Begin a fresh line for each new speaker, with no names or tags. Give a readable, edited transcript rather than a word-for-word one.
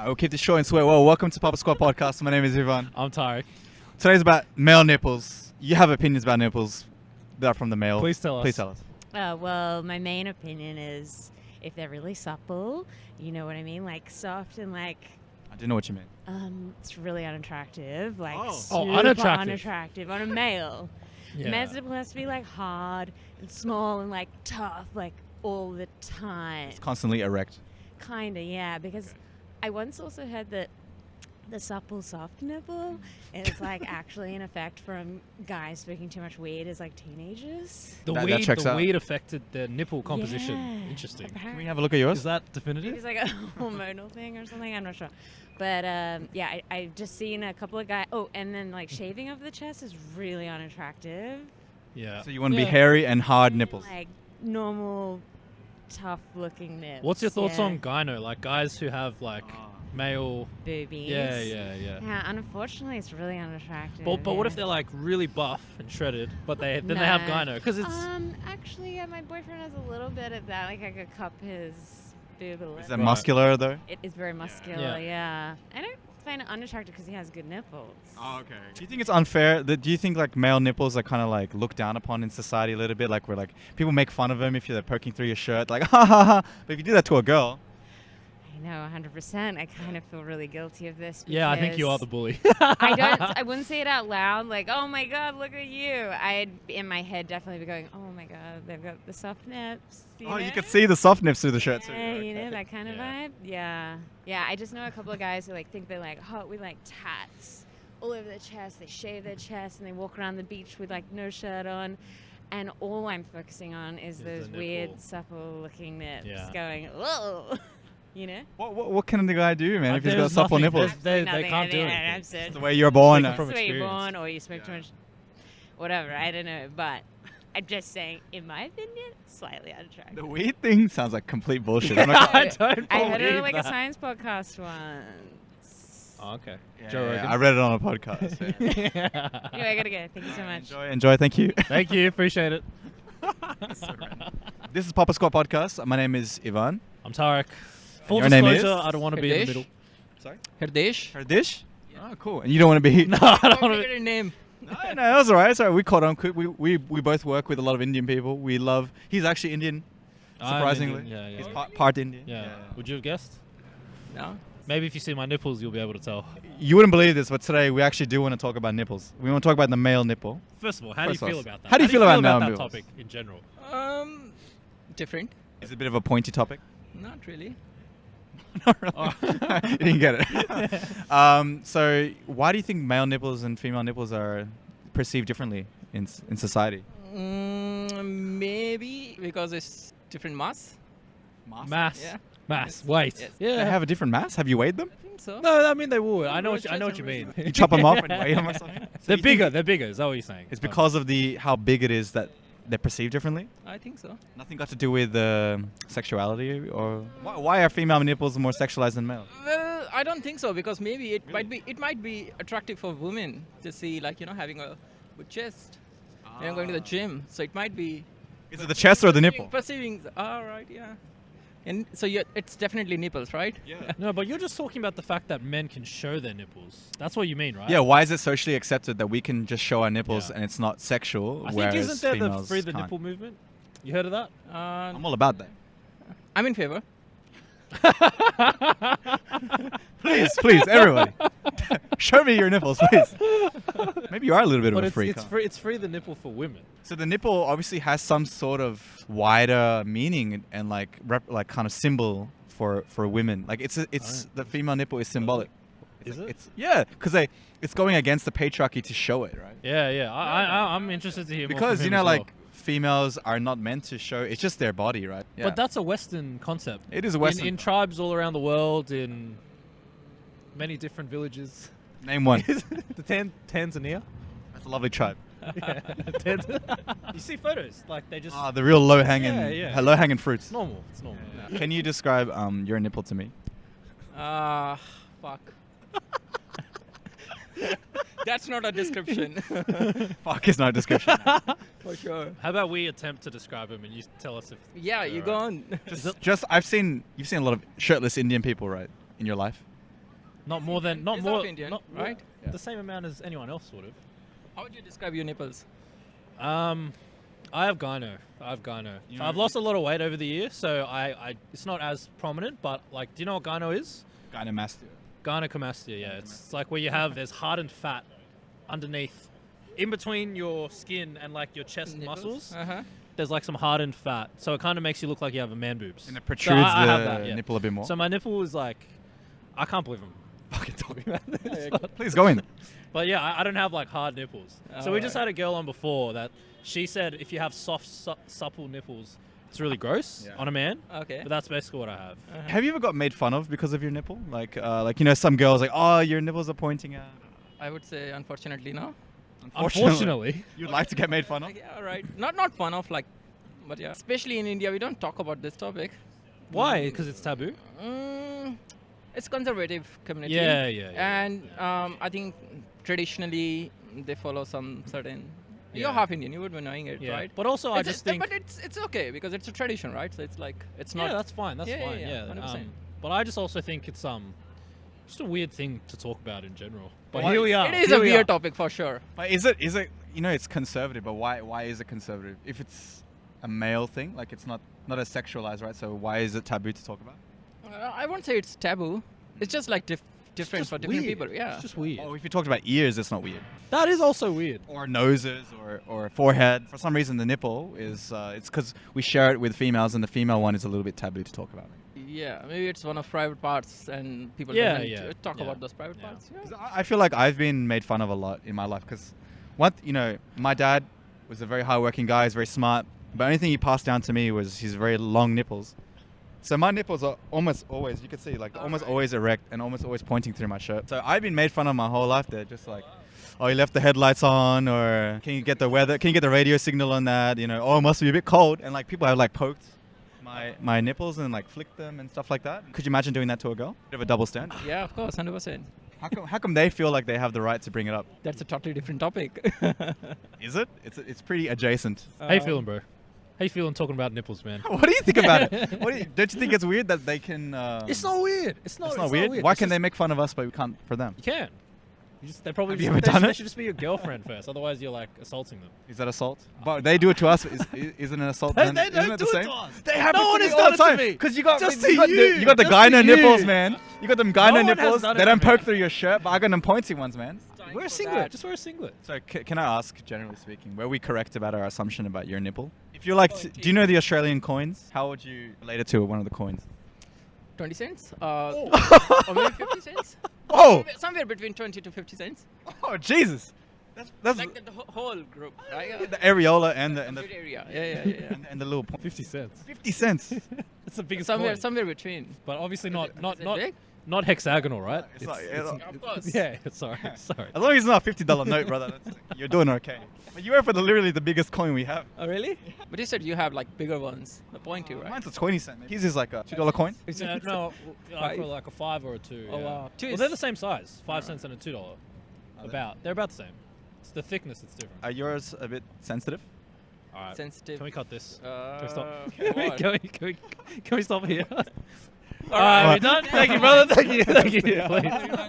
We'll keep this short and sweet. Well, welcome to Papa Squad Podcast. My name is Ivan.
I'm Tariq.
Today's about male nipples. You have opinions about nipples that are from the male.
Please tell us.
Please tell us.
Well, my main opinion is if they're really supple, you know what I mean? Like soft and like,
I do know what you mean.
it's really unattractive. Like
Oh.
super
unattractive.
unattractive on a male.
Yeah.
Man's nipple has to be like hard and small and like tough, like all the time.
It's constantly erect.
Kinda, yeah. Because I once also heard that the supple soft nipple is like actually an effect from guys smoking too much weed as like teenagers.
The
That checks out.
weed affected the nipple composition.
Yeah,
Interesting.
Can we
apparently.
have a look at yours?
Is that definitive?
It's like a hormonal thing or something. I'm not sure. But yeah, I've just seen a couple of guys. Oh, and then like shaving of the chest is really unattractive.
Yeah.
So you want to be hairy and hard nipples.
Like normal, tough looking nips.
What's your thoughts
yeah.
on gyno? Like guys who have like male.
boobies?
Yeah.
Yeah, unfortunately, it's really unattractive.
But what if
yeah.
they're like really buff and shredded, but they have
Nah.
gyno? Because it's
Actually, yeah, my boyfriend has a little bit of that. Like I could cup his boob a little.
Is that
Right.
muscular though?
It is very muscular.
Yeah.
Yeah. I don't find it unattractive because he has good nipples.
Oh, okay. Do you think it's unfair? Do you think like male nipples are kind of like looked down upon in society a little bit? Like where like people make fun of them if you're poking through your shirt, like ha ha ha. But if you do that to a girl,
I know, 100%. I kind of feel really guilty of this.
yeah, I think you are the
because
bully.
I wouldn't say it out loud, like, oh my God, look at you. I'd, in my head, definitely be going, oh my God, they've got the soft nips.
you
know?
could see the soft nips through the shirt too.
Yeah, you
Okay.
know, that kind of
Yeah.
vibe. Yeah. Yeah, I just know a couple of guys who like think they're like hot with like tats all over their chest. They shave their chest and they walk around the beach with like no shirt on. And all I'm focusing on is
Is the
those
nipple.
weird, supple looking nips
Yeah.
going, whoa. You know?
What can the guy do, man? If he's got
There's
supple
nothing-
nipples,
They
Nothing.
can't do
I mean,
anything.
I'm so-
it's the way you're born.
Speaking
uh,
from
That's the way you're
experience.
born, or you smoke too much. Whatever, I don't know. But I'm just saying, in my opinion, slightly unattractive.
The weed thing sounds like complete bullshit. I'm not
I don't
I heard it on
believe
like a
that.
science podcast once.
Oh, okay.
Yeah,
Joe Rogan.
I read it on a podcast. Yeah.
Anyway, I gotta go. Thank you so much.
Enjoy. Thank you.
Thank you. Appreciate it.
This is Papa Squat Podcast. My name is Ivan.
I'm Tariq. Full
your name
disclosure,
is?
I don't want to be in the
Hitesh?
middle.
Sorry?
Hirdesh?
Herdish? Oh, cool. And you don't want to be...
No, I don't want to.
Complicated name.
no, that's all right. Sorry, we caught on quick. We both work with a lot of Indian people. We love... He's actually Indian, surprisingly.
Yeah, yeah.
He's part Indian.
Yeah. Would you have guessed?
No.
Maybe if you see my nipples, you'll be able to tell.
You wouldn't believe this, but today we actually do want to talk about nipples. We want to talk about the male nipple.
First of all, how do you
First of
feel
all,
about that?
how do you feel about male
that
nipples?
topic in general?
Different.
It's a bit of a pointy topic.
Not really.
Not really. You didn't get it. So why do you think male nipples and female nipples are perceived differently in society?
Maybe because it's different mass.
Mass.
Yeah.
Mass.
Yes.
Weight.
Yes.
Yeah.
They have a different mass? Have you weighed them?
I think so.
No, I mean they would. I know what
Roaches
you
and
mean.
You chop them off and weigh them or something? So
They're
you think
bigger. They're bigger. Is that what you're saying?
It's because of how big it is that they're perceived differently?
I think so.
Nothing got to do with sexuality, or why are female nipples more sexualized than male?
Well, I don't think so because maybe it might be attractive for women to see having a good chest and going to the gym. So it might be.
Is it the chest or the nipple?
Perceiving. All right. Yeah. And so it's definitely nipples, right?
Yeah.
No, but you're just talking about the fact that men can show their nipples. That's what you mean, right?
Yeah. Why is it socially accepted that we can just show our nipples
Yeah.
and it's not sexual?
I think
whereas
isn't there the
females
free the
can't?
nipple movement? You heard of that?
I'm all about that.
I'm in favor.
Please, everybody, show me your nipples, please. Maybe you are a little bit
But
of a freak.
it's
huh?
free. It's free the nipple for women.
So the nipple obviously has some sort of wider meaning and like kind of symbol for women. Like it's the female nipple is symbolic.
Is it?
Yeah, because it's going against the patriarchy to show it, right?
Yeah. I'm interested to hear more
Because
from
you
him
know,
as well.
like females are not meant to show. It's just their body, right? Yeah.
But that's a Western concept.
It is a Western.
In tribes all around the world, in many different villages.
Name one.
the Tanzania.
That's a lovely tribe.
Yeah, you see photos, like they just.
Ah, the real low hanging,
Yeah.
low hanging fruits.
It's normal. It's normal.
Yeah. Can you describe your nipple to me?
Fuck. That's not a description.
Fuck is not a description.
For sure.
How about we attempt to describe them and you tell us if.
Yeah, you go on.
Just you've seen a lot of shirtless Indian people, right, in your life?
Not more than not
He's
more
South Indian,
not
right?
the same amount as anyone else sort of.
How would you describe your nipples?
I have gyno.
You know-
I've lost a lot of weight over the years, so I it's not as prominent. But like, do you know what gyno is?
Gynecomastia.
Gynecomastia. Yeah, it's like where you have there's hardened fat underneath, in between your skin and like your chest muscles.
Uh-huh.
There's like some hardened fat, so it kind of makes you look like you have a man boobs.
And it
So
protrudes
I have
the
that, yeah.
nipple a bit more.
So my nipple is like, I can't believe I'm fucking talking about this.
Please go in.
But yeah, I don't have like hard nipples. So we just
Alright.
had a girl on before that she said if you have soft, supple nipples, it's really gross
Yeah.
on a man.
Okay.
But that's basically what I have.
Have you ever got made fun of because of your nipple? Like you know, some girls like, oh, your nipples are pointing out.
I would say, unfortunately, no.
Unfortunately.
You'd like to get made fun of?
Yeah, right. Not fun of like, but yeah. Especially in India, we don't talk about this topic.
Why? Because it's taboo.
It's conservative community.
Yeah.
And I think traditionally they follow some certain. You're
Yeah.
half Indian. You would be knowing it,
Yeah.
right?
But also, I
It's
just
a-
think.
But it's okay because it's a tradition, right? So it's like it's not.
Yeah, that's fine. That's
Yeah,
fine.
yeah,
Yeah.
100%.
But I just also think it's just a weird thing to talk about in general. But
Why-
here we are.
It is
Here
a
we
weird
are.
topic for sure.
But is it you know, it's conservative, but why is it conservative? If it's a male thing, like it's not as sexualized, right? So why is it taboo to talk about?
I won't say it's taboo. It's just like different
Just
for different
weird.
people. Yeah.
It's just weird.
Oh, if you talked about ears, it's not weird.
That is also weird.
Or noses, or forehead. For some reason, the nipple is it's because we share it with females, and the female one is a little bit taboo to talk about.
Yeah, maybe it's one of private parts, and people
Yeah,
don't
yeah,
talk
yeah.
about those private
Yeah.
parts.
'Cause I feel like I've been made fun of a lot in my life because, my dad was a very hardworking guy. He's very smart. But the only thing he passed down to me was his very long nipples. So my nipples are almost always, you can see, like almost always erect and almost always pointing through my shirt. So I've been made fun of my whole life. They're just like, oh, you left the headlights on, or can you get the weather? Can you get the radio signal on that? You know, oh, it must be a bit cold. And like people have like poked my nipples and like flicked them and stuff like that. Could you imagine doing that to a girl? Bit of a double standard.
Yeah, of course, 100%.
How come they feel like they have the right to bring it up?
That's a totally different topic.
Is it? It's pretty adjacent.
How you feeling, bro? How you feeling talking about nipples, man?
What do you think about it? Don't you think it's weird that they can?
It's not weird. It's not
weird. Why
It's
can they
just-
make fun of us but we can't for them?
You can. They probably
Have you
just,
ever
they,
done
should-
it?
they should just be your girlfriend first. Otherwise, you're like assaulting them.
Is that assault? But they do it to us. Isn't an assault?
They
then?
don't
Isn't it the
do it
same?
to us.
They happen
No one
to me
has
all
done
the
it to
time.
me.
Because you got
Just
you
to
got
you.
the, you got the
Just
gyno
to you.
nipples, man. You got them gyno
one has
nipples.
done it
They
to
don't
me.
poke through your shirt, but I got them pointy ones, man.
Wear a singlet. Just wear a singlet.
So can I ask, generally speaking, were we correct about our assumption about your nipple? If you like, do you know the Australian coins? How would you relate it to one of the coins?
20 cents? Or maybe 50 cents?
Oh,
Somewhere between 20 to 50 cents.
oh, Jesus! That's
Like the whole group, right?
the areola and the
Complete area. Yeah.
and the little point.
50 cents.
50 cents.
It's the biggest
Somewhere between.
But obviously not
Is it big?
not hexagonal, right?
It's not- it's-
Of course.
yeah. Sorry.
As long as it's not a $50 note, brother, you're doing okay. But you went for literally the biggest coin we have.
Oh, really? But you said you have like bigger ones, the pointy, right?
Mine's a 20 cent. His is like a $2 coin.
Yeah, no, like a 5 or a 2.
Oh,
yeah.
wow. Two
Well,
is-
they're the same size. 5 cents and a $2. They're about the same. It's the thickness that's different.
Are yours a bit sensitive?
All right.
Sensitive.
Can we cut this? Can we stop?
What?
Can we stop here? All
right.
right, we done? Thank you, brother. Thank you. Please.